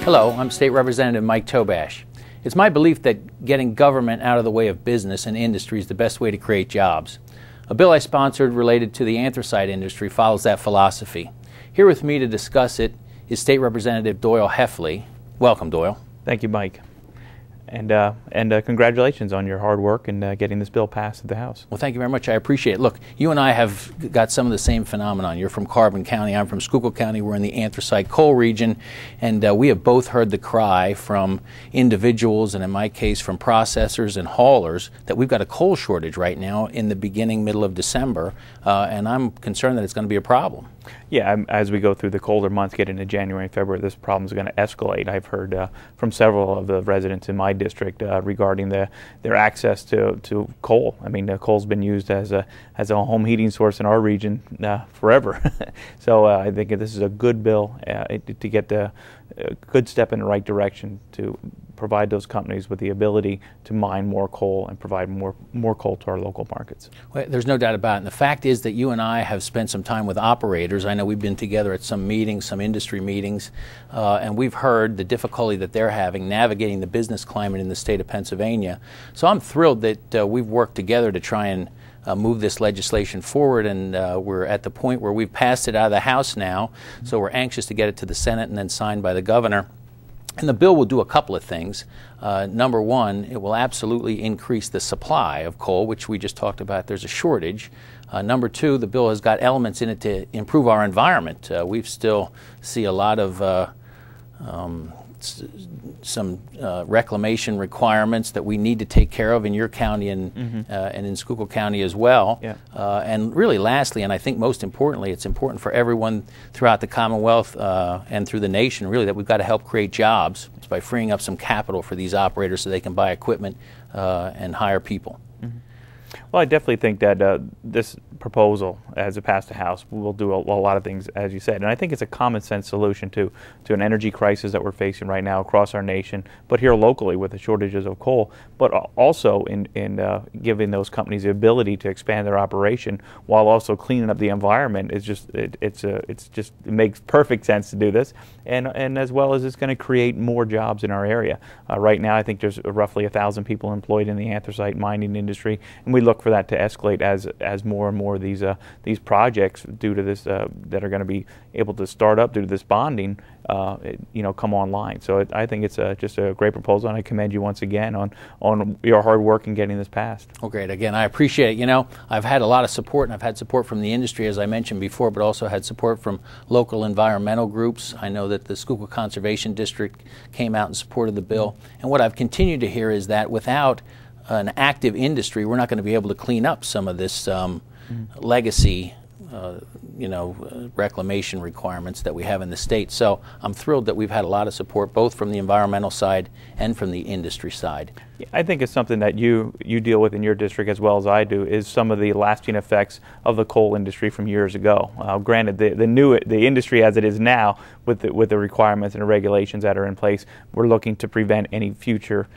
Hello, I'm State Representative Mike Tobash. It's my belief that getting government out of the way of business and industry is the best way to create jobs. A bill I sponsored related to the anthracite industry follows that philosophy. Here with me to discuss it is State Representative Doyle Heffley. Welcome, Doyle. Thank you, Mike. And congratulations on your hard work and getting this bill passed at the House. Well, thank you very much. I appreciate it. Look, you and I have got some of the same phenomenon. You're from Carbon County. I'm from Schuylkill County. We're in the anthracite coal region, and we have both heard the cry from individuals, and in my case from processors and haulers, that we've got a coal shortage right now in the middle of December, and I'm concerned that it's going to be a problem. Yeah, as we go through the colder months, get into January and February, this problem is going to escalate. I've heard from several of the residents in my district regarding their access to coal. I mean, coal's been used as a home heating source in our region forever. So I think this is a good bill to get a good step in the right direction to provide those companies with the ability to mine more coal and provide more coal to our local markets. Well, there's no doubt about it. And the fact is that you and I have spent some time with operators. I know we've been together at some meetings, some industry meetings, and we've heard the difficulty that they're having navigating the business climate in the state of Pennsylvania. So I'm thrilled that we've worked together to try and move this legislation forward, and we're at the point where we've passed it out of the House now, so we're anxious to get it to the Senate and then signed by the governor. And the bill will do a couple of things. Number one, it will absolutely increase the supply of coal, which we just talked about. There's a shortage. Number two, the bill has got elements in it to improve our environment. We still see a lot of some reclamation requirements that we need to take care of in your county and in Schuylkill County as well. Yeah. And really lastly, and I think most importantly, it's important for everyone throughout the Commonwealth and through the nation really that we've got to help create jobs by freeing up some capital for these operators so they can buy equipment and hire people. Well, I definitely think that this proposal, as it passed the House, will do a lot of things, as you said. And I think it's a common sense solution to an energy crisis that we're facing right now across our nation, but here locally with the shortages of coal, but also in giving those companies the ability to expand their operation while also cleaning up the environment. It makes perfect sense to do this, and as well as it's going to create more jobs in our area. Right now, I think there's roughly 1,000 people employed in the anthracite mining industry, and we look for that to escalate as more and more of these projects due to this that are going to be able to start up due to this bonding come online. So I think it's just a great proposal, and I commend you once again on your hard work in getting this passed. Well, great. Again, I appreciate it. You know, I've had a lot of support, and I've had support from the industry, as I mentioned before, but also had support from local environmental groups. I know that the Schuylkill Conservation District came out and supported the bill. And what I've continued to hear is that without an active industry, we're not going to be able to clean up some of this legacy reclamation requirements that we have in the state. So I'm thrilled that we've had a lot of support both from the environmental side and from the industry side. I think it's something that you deal with in your district as well as I do, is some of the lasting effects of the coal industry from years ago. Granted, the industry as it is now, with the requirements and the regulations that are in place, we're looking to prevent any future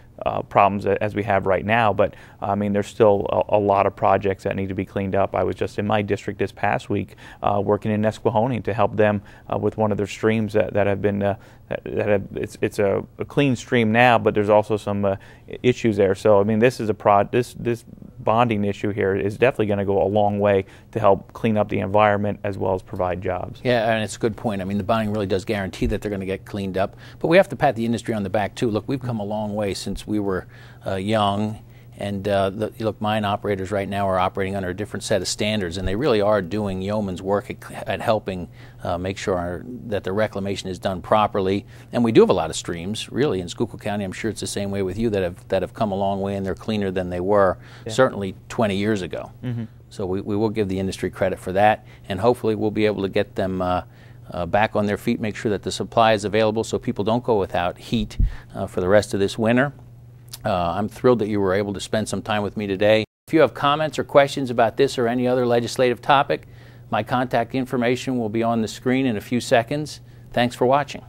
problems as we have right now. But I mean, there's still a lot of projects that need to be cleaned up. I was just in my district this past week working in Nesquehoning to help them with one of their streams that have been it's a clean stream now, but there's also some issues there. So I mean, this is this bonding issue here is definitely going to go a long way to help clean up the environment as well as provide jobs. Yeah, and it's a good point. I mean, the bonding really does guarantee that they're going to get cleaned up, but we have to pat the industry on the back too. Look, we've come a long way since we were young. And look, mine operators right now are operating under a different set of standards, and they really are doing yeoman's work at helping make sure that the reclamation is done properly. And we do have a lot of streams, really, in Schuylkill County. I'm sure it's the same way with you, that have come a long way, and they're cleaner than they were certainly 20 years ago. So we will give the industry credit for that, and hopefully we'll be able to get them back on their feet, make sure that the supply is available so people don't go without heat for the rest of this winter. I'm thrilled that you were able to spend some time with me today. If you have comments or questions about this or any other legislative topic, my contact information will be on the screen in a few seconds. Thanks for watching.